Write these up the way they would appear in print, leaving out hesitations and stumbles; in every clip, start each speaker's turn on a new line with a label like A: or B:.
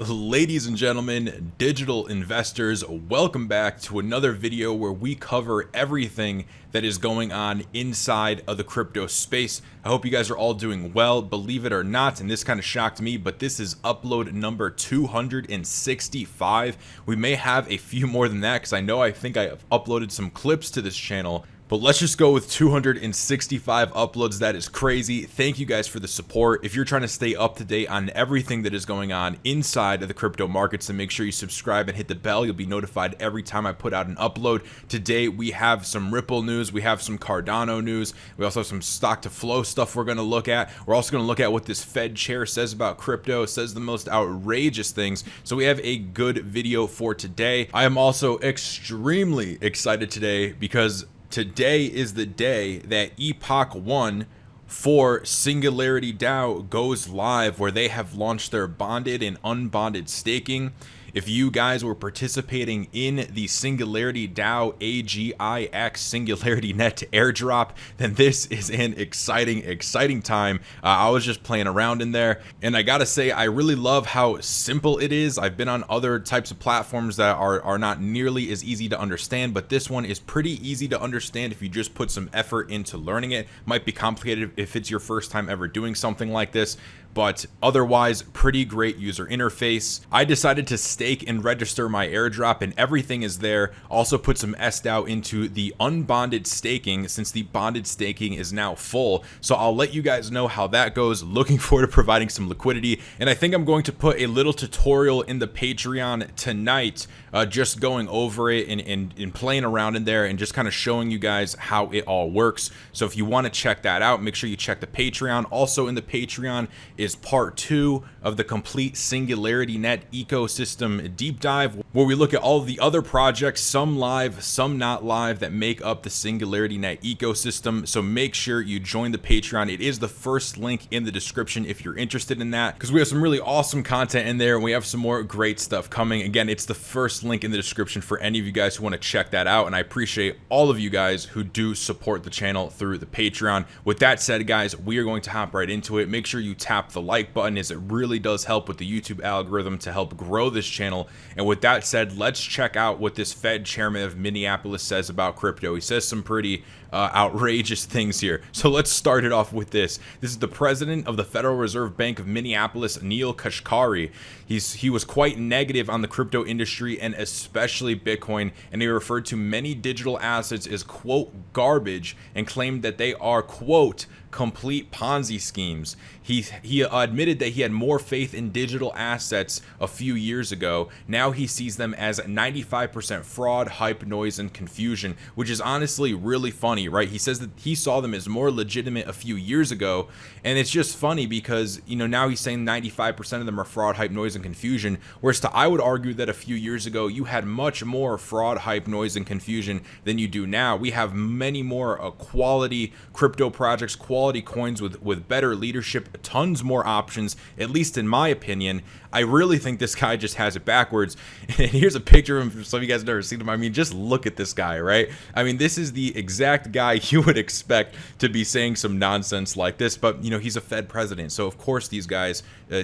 A: Ladies and gentlemen, digital investors, welcome back to another video where we cover everything that is going on inside of the crypto space. I hope you guys are all doing well, believe it or not, and this kind of shocked me, but this is upload number 265. We may have a few more than that because I think I have uploaded some clips to this channel. But let's just go with 265 uploads. That is crazy. Thank you guys for the support. If you're trying to stay up to date on everything that is going on inside of the crypto markets, then make sure you subscribe and hit the bell. You'll be notified every time I put out an upload. Today, we have some Ripple news. We have some Cardano news. We also have some stock to flow stuff we're going to look at. We're also going to look at what this Fed chair says about crypto. It says the most outrageous things. So we have a good video for today. I am also extremely excited today because today is the day that Epoch 1 for Singularity DAO goes live, where they have launched their bonded and unbonded staking. If you guys were participating in the Singularity DAO AGIX Singularity Net airdrop, then this is an exciting time. I was just playing around in there, and I gotta say, I really love how simple it is. I've been on other types of platforms that are not nearly as easy to understand, but this one is pretty easy to understand if you just put some effort into learning it. Might be complicated if it's your first time ever doing something like this, but otherwise pretty great user interface. I decided to stake and register my airdrop, and everything is there. Also put some SDAO into the unbonded staking since the bonded staking is now full. So I'll let you guys know how that goes. Looking forward to providing some liquidity, and I think I'm going to put a little tutorial in the Patreon tonight, just going over it and playing around in there and just kind of showing you guys how it all works. So if you want to check that out, make sure you check the Patreon. Also in the Patreon is part 2 of the complete Singularity Net ecosystem deep dive, where we look at all of the other projects, some live, some not live, that make up the Singularity Net ecosystem. So make sure you join the Patreon. It is the first link in the description if you're interested in that, because we have some really awesome content in there and we have some more great stuff coming. Again, it's the first link in the description for any of you guys who want to check that out, and I appreciate all of you guys who do support the channel through the Patreon. With that said, guys, we are going to hop right into it. Make sure you tap the like button, as it really does help with the YouTube algorithm to help grow this channel. And with that said, let's check out what this Fed chairman of Minneapolis says about crypto. He says some pretty outrageous things here. So let's start it off with this. This is the president of the Federal Reserve Bank of Minneapolis, Neil Kashkari. He was quite negative on the crypto industry and especially Bitcoin, and he referred to many digital assets as, quote, garbage, and claimed that they are, quote, complete Ponzi schemes. He admitted that he had more faith in digital assets a few years ago. Now he sees them as 95% fraud, hype, noise, and confusion, which is honestly really funny, right? He says that he saw them as more legitimate a few years ago, and it's just funny because, you know, now he's saying 95% of them are fraud, hype, noise, and confusion, whereas I would argue that a few years ago you had much more fraud, hype, noise, and confusion than you do now. We have many more quality crypto projects, quality coins with better leadership, tons more options, at least in my opinion. I really think this guy just has it backwards. And here's a picture of him for some of you guys have never seen him. I mean, just look at this guy, right? I mean, this is the exact guy you would expect to be saying some nonsense like this, but you know, he's a Fed president, so of course these guys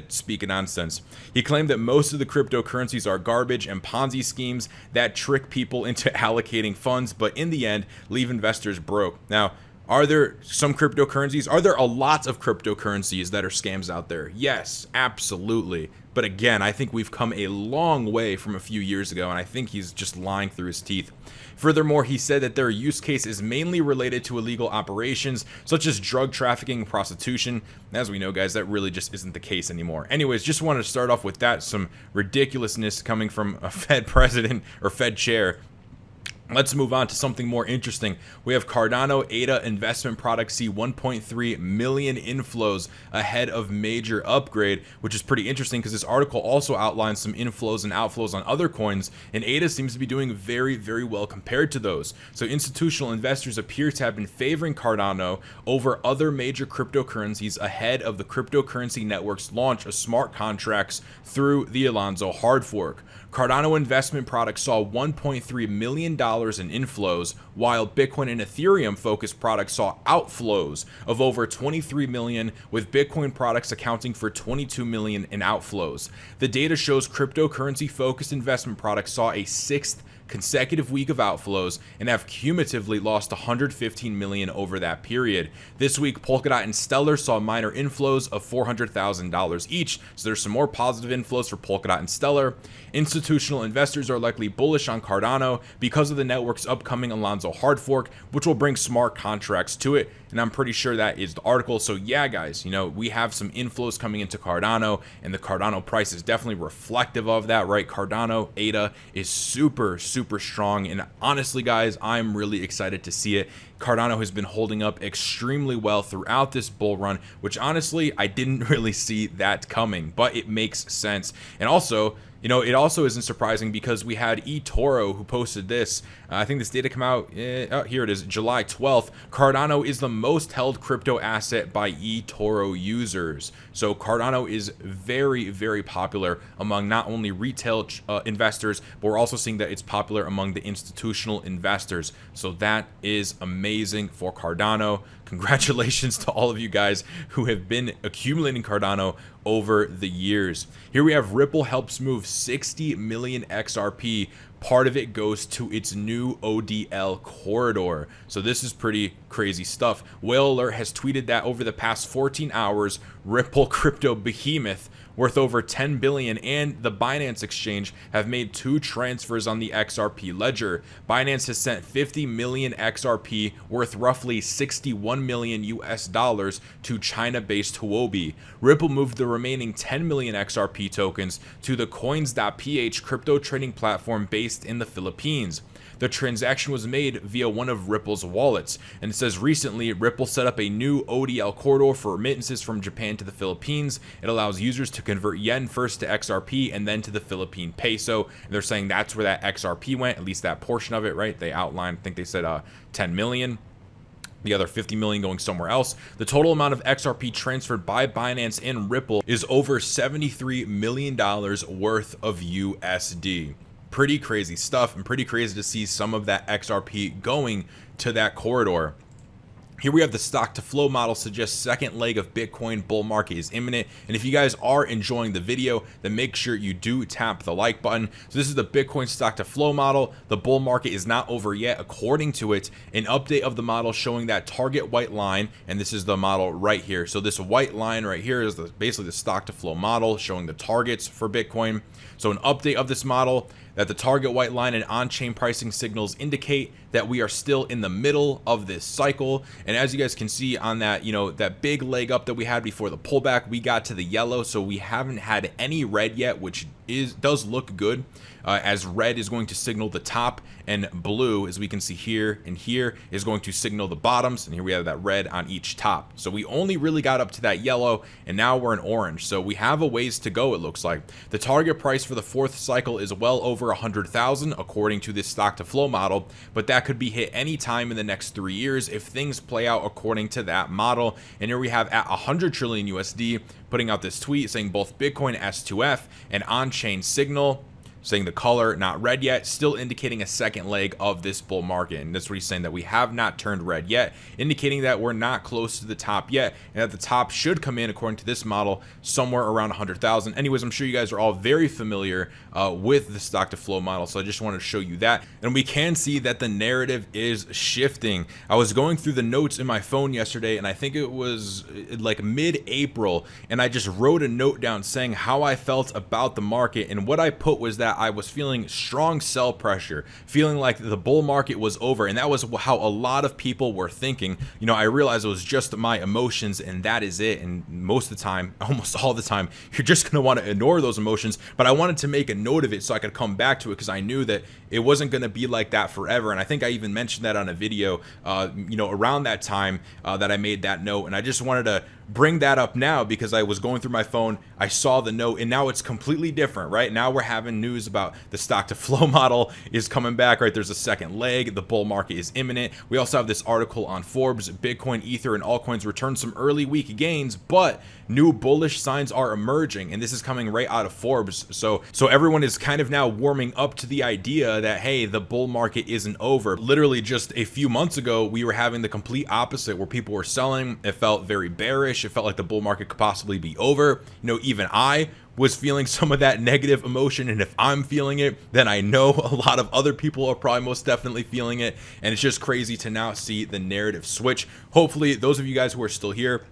A: speak nonsense. He claimed that most of the cryptocurrencies are garbage and Ponzi schemes that trick people into allocating funds, but in the end leave investors broke. Now, are there some cryptocurrencies? Are there a lot of cryptocurrencies that are scams out there? Yes, absolutely. But again, I think we've come a long way from a few years ago, and I think he's just lying through his teeth. Furthermore, he said that their use case is mainly related to illegal operations, such as drug trafficking and prostitution. As we know, guys, that really just isn't the case anymore. Anyways, just wanted to start off with that, some ridiculousness coming from a Fed president or Fed chair. Let's move on to something more interesting. We have Cardano ADA investment products see 1.3 million inflows ahead of major upgrade, which is pretty interesting because this article also outlines some inflows and outflows on other coins, and ADA seems to be doing very, very well compared to those. So institutional investors appear to have been favoring Cardano over other major cryptocurrencies ahead of the cryptocurrency network's launch of smart contracts through the Alonzo hard fork. Cardano investment products saw $1.3 million inflows, while Bitcoin and Ethereum focused products saw outflows of over 23 million, with Bitcoin products accounting for 22 million in outflows. The data shows cryptocurrency focused investment products saw a sixth consecutive week of outflows and have cumulatively lost 115 million over that period. This week, Polkadot and Stellar saw minor inflows of $400,000 each, so there's some more positive inflows for Polkadot and Stellar. Institutional investors are likely bullish on Cardano because of the network's upcoming Alonzo hard fork, which will bring smart contracts to it, and I'm pretty sure that is the article. So yeah, guys, we have some inflows coming into Cardano, and the Cardano price is definitely reflective of that, right? Cardano ADA is super strong, and honestly, guys, I'm really excited to see it. Cardano has been holding up extremely well throughout this bull run, which honestly I didn't really see that coming, but it makes sense. And also, it also isn't surprising because we had eToro who posted this. I think this data come out, here it is, July 12th. Cardano is the most held crypto asset by eToro users. So Cardano is very popular among not only retail investors, but we're also seeing that it's popular among the institutional investors. So that is amazing for Cardano. Congratulations to all of you guys who have been accumulating Cardano over the years. Here we have Ripple helps move 60 million XRP. Part of it goes to its new ODL corridor. So this is pretty crazy stuff. Whale Alert has tweeted that over the past 14 hours, Ripple crypto behemoth worth over 10 billion and the Binance exchange have made 2 transfers on the XRP ledger. Binance has sent 50 million XRP worth roughly 61 million US dollars to China-based Huobi. Ripple moved the remaining 10 million XRP tokens to the coins.ph crypto trading platform based in the Philippines. The transaction was made via one of Ripple's wallets, and it says recently Ripple set up a new ODL corridor for remittances from Japan to the Philippines. It allows users to convert yen first to XRP and then to the Philippine peso. And they're saying that's where that XRP went, at least that portion of it, right? They outlined, I think they said 10 million. The other 50 million going somewhere else. The total amount of XRP transferred by Binance and Ripple is over $73 million worth of USD. Pretty crazy stuff, and pretty crazy to see some of that XRP going to that corridor. Here we have the stock to flow model suggests second leg of Bitcoin bull market is imminent. And if you guys are enjoying the video, then make sure you do tap the like button. So this is the Bitcoin stock to flow model. The bull market is not over yet. According to it, an update of the model showing that target white line, and this is the model right here. So this white line right here is basically the stock to flow model showing the targets for Bitcoin. So an update of this model, that the target white line and on-chain pricing signals indicate that we are still in the middle of this cycle. And as you guys can see on that, that big leg up that we had before the pullback, we got to the yellow. So we haven't had any red yet, which does look good, as red is going to signal the top and blue, as we can see here and here, is going to signal the bottoms. And here we have that red on each top. So we only really got up to that yellow, and now we're in orange. So we have a ways to go, it looks like. The target price for the fourth cycle is well over 100,000 according to this stock to flow model, but that could be hit anytime in the next 3 years if things play out according to that model. And here we have at 100 trillion USD putting out this tweet saying both Bitcoin S2F and on-chain signal, saying the color not red yet, still indicating a second leg of this bull market. And that's what he's saying, that we have not turned red yet, indicating that we're not close to the top yet, and that the top should come in, according to this model, somewhere around 100,000. Anyways, I'm sure you guys are all very familiar with the stock to flow model, so I just wanted to show you that. And we can see that the narrative is shifting. I was going through the notes in my phone yesterday, and I think it was like mid-April, and I just wrote a note down saying how I felt about the market, and what I put was that I was feeling strong sell pressure, feeling like the bull market was over, and that was how a lot of people were thinking. I realized it was just my emotions, and that is it. And most of the time, almost all the time, you're just going to want to ignore those emotions, but I wanted to make a note of it so I could come back to it, because I knew that it wasn't going to be like that forever. And I think I even mentioned that on a video around that time that I made that note, and I just wanted to bring that up now because I was going through my phone, I saw the note, and now it's completely different. Right now we're having news about the stock to flow model is coming back, right? There's a second leg, the bull market is imminent. We also have this article on Forbes, Bitcoin, Ether, and altcoins returned some early week gains, but new bullish signs are emerging, and this is coming right out of Forbes. So everyone is kind of now warming up to the idea that, hey, the bull market isn't over. Literally just a few months ago, we were having the complete opposite, where people were selling. It felt very bearish. It felt like the bull market could possibly be over. You know, even I was feeling some of that negative emotion, and if I'm feeling it, then I know a lot of other people are probably most definitely feeling it. And it's just crazy to now see the narrative switch. Hopefully those of you guys who are still here,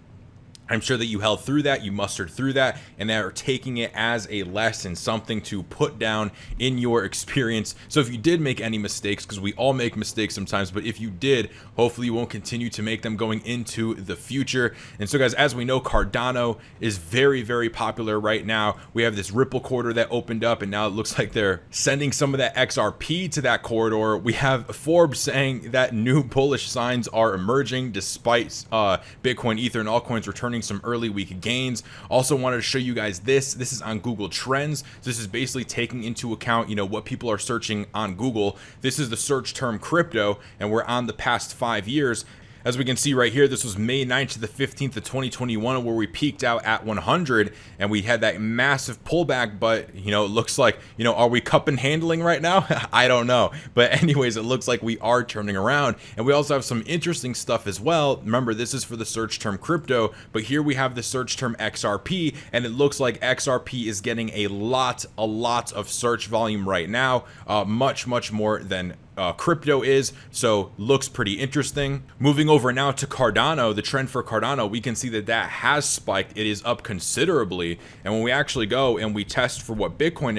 A: I'm sure that you held through that, you mustered through that, and that are taking it as a lesson, something to put down in your experience. So if you did make any mistakes, because we all make mistakes sometimes, but if you did, hopefully you won't continue to make them going into the future. And so guys, as we know, Cardano is very, very popular right now. We have this Ripple corridor that opened up, and now it looks like they're sending some of that XRP to that corridor. We have Forbes saying that new bullish signs are emerging despite Bitcoin, Ether, and altcoins returning some early week gains. Also wanted to show you guys this is on Google Trends. This is basically taking into account, you know, what people are searching on Google. This is the search term crypto, and we're on the past 5 years. As we can see right here, this was May 9th to the 15th of 2021, where we peaked out at 100 and we had that massive pullback. But, you know, it looks like, you know, are we cup and handling right now? I don't know. But anyways, it looks like we are turning around. And we also have some interesting stuff as well. Remember, this is for the search term crypto, but here we have the search term XRP, and it looks like XRP is getting a lot of search volume right now, much more than crypto is. So looks pretty interesting. Moving over now to Cardano, the trend for Cardano, we can see that that has spiked. It is up considerably. And when we actually go and we test for what Bitcoin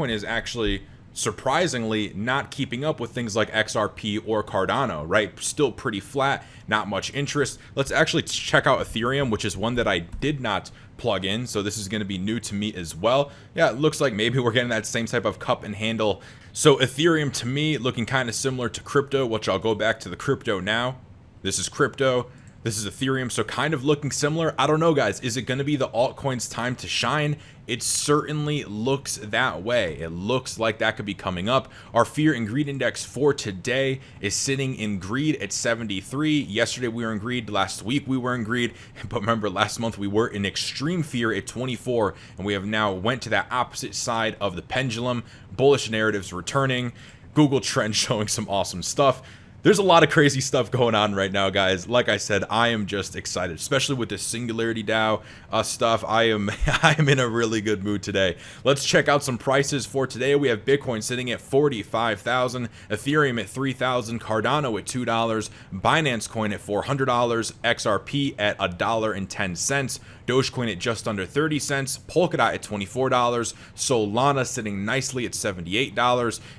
A: is actually surprisingly not keeping up with things like XRP or Cardano, right? Still pretty flat, not much interest. Let's actually check out Ethereum, which is one that I did not plug in, so this is going to be new to me as well. Yeah, it looks like maybe we're getting that same type of cup and handle. So Ethereum to me looking kind of similar to crypto, which I'll go back to the crypto now. This is crypto. This is Ethereum, so kind of looking similar. I don't know, guys. Is it going to be the altcoins' time to shine? It certainly looks that way. It looks like that could be coming up. Our fear and greed index for today is sitting in greed at 73. Yesterday we were in greed. Last week we were in greed. But remember, last month we were in extreme fear at 24, and we have now went to that opposite side of the pendulum. Bullish narratives returning. Google Trends showing some awesome stuff. There's a lot of crazy stuff going on right now, guys. Like I said, I am just excited, especially with the Singularity DAO stuff. I am in a really good mood today. Let's check out some prices for today. We have Bitcoin sitting at 45,000, Ethereum at 3,000, Cardano at $2, Binance Coin at $400, XRP at $1.10, Dogecoin at just under 30 cents, Polkadot at $24, Solana sitting nicely at $78,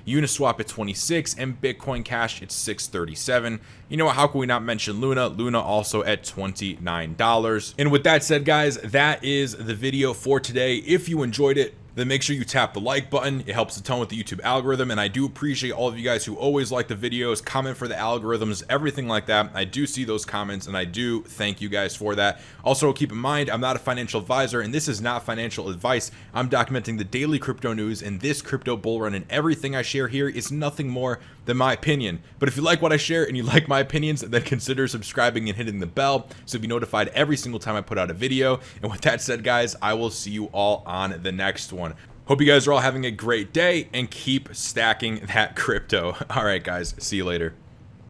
A: Uniswap at 26, and Bitcoin Cash at $6.37. You know what, how can we not mention Luna? Luna also at $29. And with that said, guys, that is the video for today. If you enjoyed it, then make sure you tap the like button. It helps a ton with the YouTube algorithm, and I do appreciate all of you guys who always like the videos, comment for the algorithms, everything like that. I do see those comments, and I do thank you guys for that. Also, keep in mind, I'm not a financial advisor, and this is not financial advice. I'm documenting the daily crypto news and this crypto bull run, and everything I share here is nothing more than my opinion. But if you like what I share and you like my opinions, then consider subscribing and hitting the bell so you'll be notified every single time I put out a video. And with that said, guys, I will see you all on the next one. Hope you guys are all having a great day and keep stacking that crypto. All right, guys, see you later.